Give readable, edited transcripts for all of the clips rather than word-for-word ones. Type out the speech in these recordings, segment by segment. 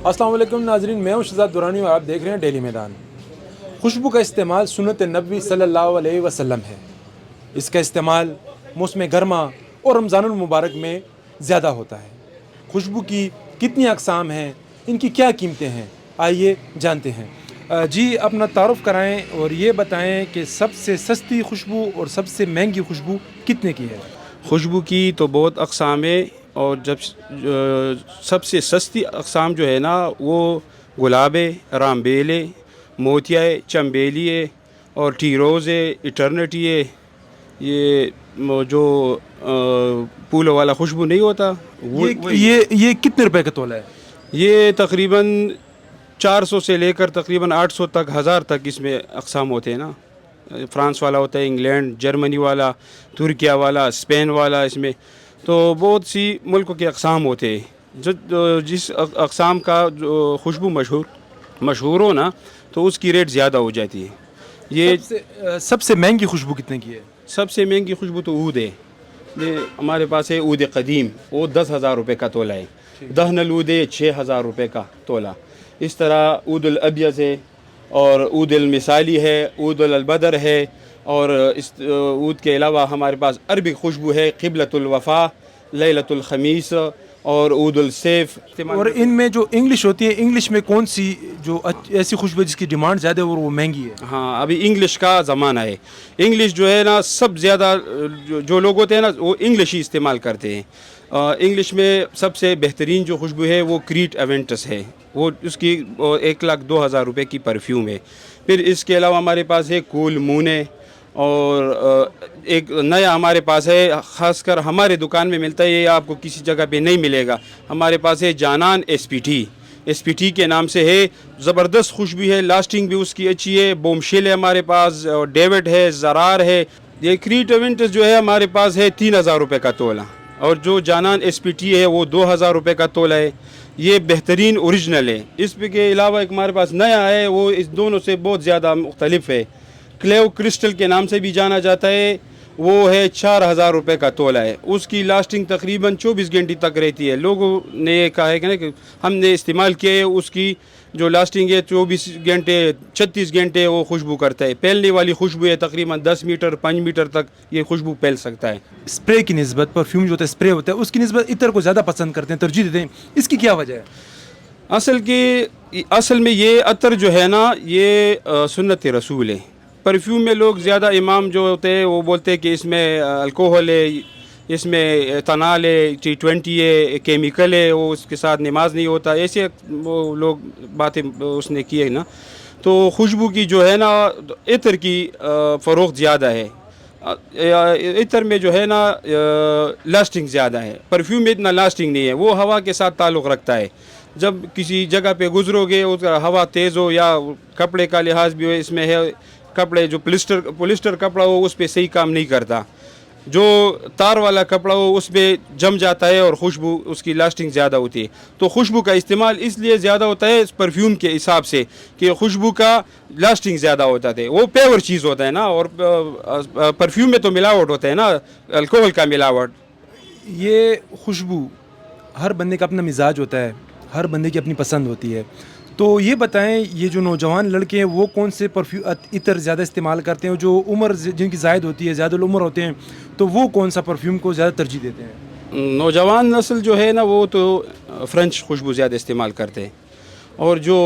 السلام علیکم ناظرین، میں ہوں شہزاد درانی اور آپ دیکھ رہے ہیں ڈیلی میدان۔ خوشبو کا استعمال سنت نبوی صلی اللہ علیہ وسلم ہے۔ اس کا استعمال موسم گرما اور رمضان المبارک میں زیادہ ہوتا ہے۔ خوشبو کی کتنی اقسام ہیں، ان کی کیا قیمتیں ہیں، آئیے جانتے ہیں۔ جی اپنا تعارف کرائیں اور یہ بتائیں کہ سب سے سستی خوشبو اور سب سے مہنگی خوشبو کتنے کی ہے؟ خوشبو کی تو بہت اقسام ہے، اور جب سب سے سستی اقسام جو ہے نا وہ گلاب ہے، رامبیل ہے، موتیا ہے، چمبیلی ہے، اور ٹی روز ہے، ایٹرنٹی ہے۔ یہ جو پھولوں والا خوشبو نہیں ہوتا یہ کتنے روپے کا تولہ ہے؟ یہ تقریباً 400 سے لے کر تقریباً 800 تک، 1000 تک اس میں اقسام ہوتے ہیں نا۔ فرانس والا ہوتا ہے، انگلینڈ، جرمنی والا، ترکیہ والا، اسپین والا، اس میں تو بہت سی ملکوں کے اقسام ہوتے ہیں۔ جس اقسام کا جو خوشبو مشہور ہو نا تو اس کی ریٹ زیادہ ہو جاتی ہے۔ یہ سب سے مہنگی خوشبو کتنے کی ہے؟ سب سے مہنگی خوشبو تو عود ہے۔ یہ ہمارے پاس ہے عود قدیم، وہ 10,000 روپے کا تولہ ہے۔ دہن العود ہے 6,000 روپے کا تولہ۔ اس طرح عود الابیض ہے، اور عود المثالی ہے، عود البدر ہے، اور اس عود کے علاوہ ہمارے پاس عربی خوشبو ہے، قبلۃ الوفا، لیلۃ الخمیس، اور عود السیف۔ اور ان میں جو انگلش ہوتی ہے، انگلش میں کون سی جو ایسی خوشبو ہے جس کی ڈیمانڈ زیادہ ہے اور وہ مہنگی ہے؟ ہاں، ابھی انگلش کا زمانہ ہے۔ انگلش جو ہے نا سب زیادہ جو لوگ ہوتے ہیں نا وہ انگلش ہی استعمال کرتے ہیں۔ انگلش میں سب سے بہترین جو خوشبو ہے وہ کریٹ ایونٹس ہے، وہ اس کی 1,02,000 روپے کی پرفیوم ہے۔ پھر اس کے علاوہ ہمارے پاس ہے کول مون ہے، اور ایک نیا ہمارے پاس ہے، خاص کر ہمارے دکان میں ملتا ہے، یہ آپ کو کسی جگہ پہ نہیں ملے گا۔ ہمارے پاس ہے جانان ایس پی ٹی کے نام سے ہے، زبردست خوشبو ہے، لاسٹنگ بھی اس کی اچھی ہے۔ بوم شیل ہے ہمارے پاس، ڈیوڈ ہے، زرار ہے۔ یہ کریٹ ایونٹس جو ہے ہمارے پاس ہے 3,000 روپے کا تولہ، اور جو جانان ایس پی ٹی ہے وہ 2,000 روپے کا تولہ ہے۔ یہ بہترین اوریجنل ہے۔ اس کے علاوہ ایک ہمارے پاس نیا ہے، وہ اس دونوں سے بہت زیادہ مختلف ہے، کلیو کرسٹل کے نام سے بھی جانا جاتا ہے۔ وہ ہے 4,000 روپے کا تولہ ہے۔ اس کی لاسٹنگ تقریباً 24 گھنٹے تک رہتی ہے۔ لوگوں نے یہ کہا ہے کہ ہم نے استعمال کیا ہے، اس کی جو لاسٹنگ ہے 24 گھنٹے 36 گھنٹے وہ خوشبو کرتا ہے۔ پھیلنے والی خوشبو ہے، تقریباً 10 میٹر 5 میٹر تک یہ خوشبو پھیل سکتا ہے۔ اسپرے کی نسبت، پرفیوم جو ہوتا ہے اسپرے ہوتا ہے، اس کی نسبت عطر کو زیادہ پسند کرتے ہیں، ترجیح دیتے ہیں، اس کی کیا وجہ ہے؟ اصل میں یہ عطر جو ہے نا یہ سنت رسول ہے۔ پرفیوم میں لوگ زیادہ امام جو ہوتے ہیں وہ بولتے ہیں کہ اس میں الکوہل ہے، اس میں ایتھنال ہے، T20 ہے، کیمیکل ہے، وہ اس کے ساتھ نماز نہیں ہوتا، ایسے وہ لوگ باتیں اس نے کی ہے نا۔ تو خوشبو کی جو ہے نا عطر کی فروخت زیادہ ہے۔ عطر میں جو ہے نا لاسٹنگ زیادہ ہے، پرفیوم میں اتنا لاسٹنگ نہیں ہے، وہ ہوا کے ساتھ تعلق رکھتا ہے۔ جب کسی جگہ پہ گزرو گے، اس کا ہوا تیز ہو یا کپڑے کا لحاظ بھی ہو، اس میں ہے کپڑے جو پولیسٹر کپڑا ہو اس پہ صحیح کام نہیں کرتا، جو تار والا کپڑا ہو اس پہ جم جاتا ہے، اور خوشبو اس کی لاسٹنگ زیادہ ہوتی ہے۔ تو خوشبو کا استعمال اس لیے زیادہ ہوتا ہے اس پرفیوم کے حساب سے کہ خوشبو کا لاسٹنگ زیادہ ہوتا ہے، وہ پیور چیز ہوتا ہے نا، اور پرفیوم میں تو ملاوٹ ہوتا ہے نا، الکوہل کا ملاوٹ۔ یہ خوشبو ہر بندے کا اپنا مزاج ہوتا ہے، ہر بندے کی اپنی پسند ہوتی ہے، تو یہ بتائیں یہ جو نوجوان لڑکے ہیں وہ کون سے عطر زیادہ استعمال کرتے ہیں، جو عمر جن کی زائد ہوتی ہے، زیادہ العمر ہوتے ہیں، تو وہ کون سا پرفیوم کو زیادہ ترجیح دیتے ہیں؟ نوجوان نسل جو ہے نا وہ تو فرینچ خوشبو زیادہ استعمال کرتے ہیں، اور جو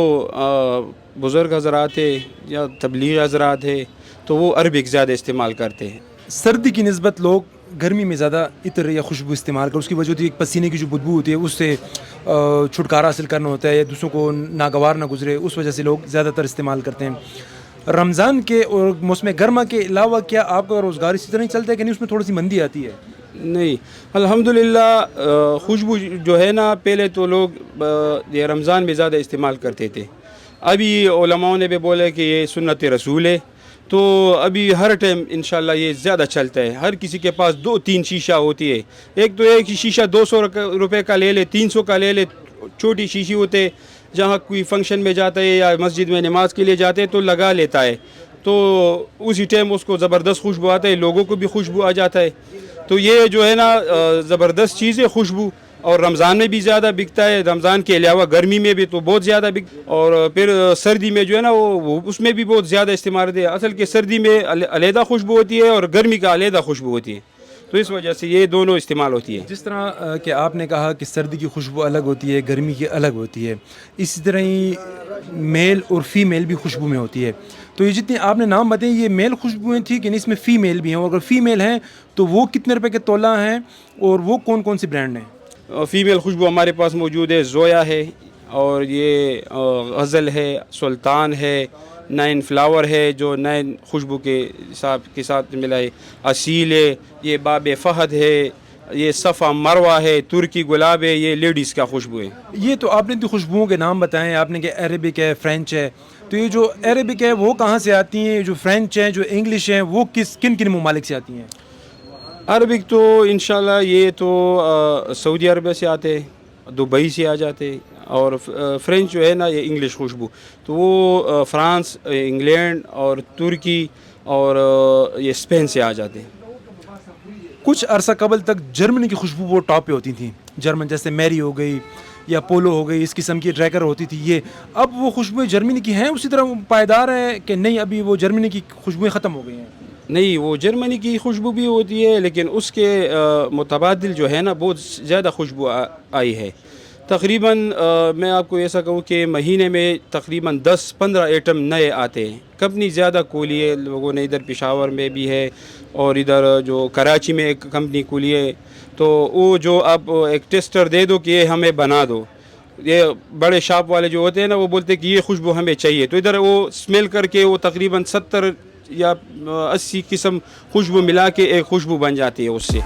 بزرگ حضرات ہیں یا تبلیغ حضرات ہیں تو وہ عربک زیادہ استعمال کرتے ہیں۔ سردی کی نسبت لوگ گرمی میں زیادہ عطر یا خوشبو استعمال کرتے، اس کی وجہ ہوتی ہے ایک پسینے کی جو بدبو ہوتی ہے اس سے چھٹکارا حاصل کرنا ہوتا ہے، یا دوسروں کو ناگوار نہ گزرے، اس وجہ سے لوگ زیادہ تر استعمال کرتے ہیں۔ رمضان کے اور موسم گرما کے علاوہ کیا آپ کا روزگار اسی طرح نہیں چلتا ہے کہ نہیں، اس میں تھوڑی سی مندی آتی ہے؟ نہیں، الحمدللہ خوشبو جو ہے نا پہلے تو لوگ یہ رمضان میں زیادہ استعمال کرتے تھے، ابھی علماء نے بھی بولے کہ یہ سنت رسول ہے، تو ابھی ہر ٹائم انشاءاللہ یہ زیادہ چلتا ہے۔ ہر کسی کے پاس 2-3 شیشہ ہوتی ہے، ایک تو ایک شیشہ 200 روپے کا لے لے، 300 کا لے لے، چھوٹی شیشی ہوتے، جہاں کوئی فنکشن میں جاتا ہے یا مسجد میں نماز کے لیے جاتے تو لگا لیتا ہے، تو اسی ٹائم اس کو زبردست خوشبو آتا ہے، لوگوں کو بھی خوشبو آ جاتا ہے۔ تو یہ جو ہے نا زبردست چیز ہے خوشبو، اور رمضان میں بھی زیادہ بکتا ہے, رمضان کے علاوہ گرمی میں بھی تو بہت زیادہ اور پھر سردی میں جو ہے نا وہ اس میں بھی بہت زیادہ استعمال ہوتے ہیں. اصل کہ سردی میں علیحدہ خوشبو ہوتی ہے اور گرمی کا علیحدہ خوشبو ہوتی ہے, تو اس وجہ سے یہ دونوں استعمال ہوتی ہے. جس طرح کہ آپ نے کہا کہ سردی کی خوشبو الگ ہوتی ہے, گرمی کی الگ ہوتی ہے, اسی طرح ہی میل اور فیمیل بھی خوشبو میں ہوتی ہے. تو یہ جتنے آپ نے نام بتائے یہ میل خوشبوئیں تھیں کہ اس میں فیمیل بھی ہیں, اور اگر فیمیل ہیں تو وہ کتنے روپے کے تولہ ہیں اور وہ کون کون سی برانڈ ہیں؟ فیمیل خوشبو ہمارے پاس موجود ہے, زویا ہے, اور یہ غزل ہے, سلطان ہے, 9 فلاور ہے جو 9 خوشبو کے ساتھ ملا ہے, اصیل ہے, یہ باب فہد ہے, یہ صفا مروہ ہے, ترکی گلاب ہے, یہ لیڈیز کا خوشبو ہے. یہ تو آپ نے تو خوشبوؤں کے نام بتائے, آپ نے کہ عربک ہے, فرینچ ہے, تو یہ جو عربک ہے وہ کہاں سے آتی ہیں, جو فرینچ ہیں, جو انگلش ہیں, وہ کن ممالک سے آتی ہیں؟ عربک تو انشاءاللہ یہ تو سعودی عربیہ سے آتے, دبئی سے آ جاتے, اور فرینچ جو ہے نا یہ انگلش خوشبو تو وہ فرانس, انگلینڈ اور ترکی اور یہ اسپین سے آ جاتے. کچھ عرصہ قبل تک جرمنی کی خوشبو وہ ٹاپ پہ ہوتی تھیں, جرمن جیسے میری ہو گئی یا پولو ہو گئی, اس قسم کی ٹریکر ہوتی تھی یہ. اب وہ خوشبوئیں جرمنی کی ہیں اسی طرح پائیدار ہیں کہ نہیں, ابھی وہ جرمنی کی خوشبوئیں ختم ہو گئی ہیں؟ نہیں, وہ جرمنی کی خوشبو بھی ہوتی ہے لیکن اس کے متبادل جو ہے نا بہت زیادہ خوشبو آئی ہے. تقریباً میں آپ کو ایسا کہوں کہ مہینے میں تقریباً 10-15 آئٹم نئے آتے ہیں. کمپنی زیادہ کھولی ہے لوگوں نے, ادھر پشاور میں بھی ہے اور ادھر جو کراچی میں ایک کمپنی کھولی ہے, تو وہ جو آپ ایک ٹیسٹر دے دو کہ یہ ہمیں بنا دو, یہ بڑے شاپ والے جو ہوتے ہیں نا وہ بولتے ہیں کہ یہ خوشبو ہمیں چاہیے, تو ادھر وہ اسمیل کر کے وہ تقریباً 70 یا 80 قسم خوشبو ملا کے ایک خوشبو بن جاتی ہے اس سے.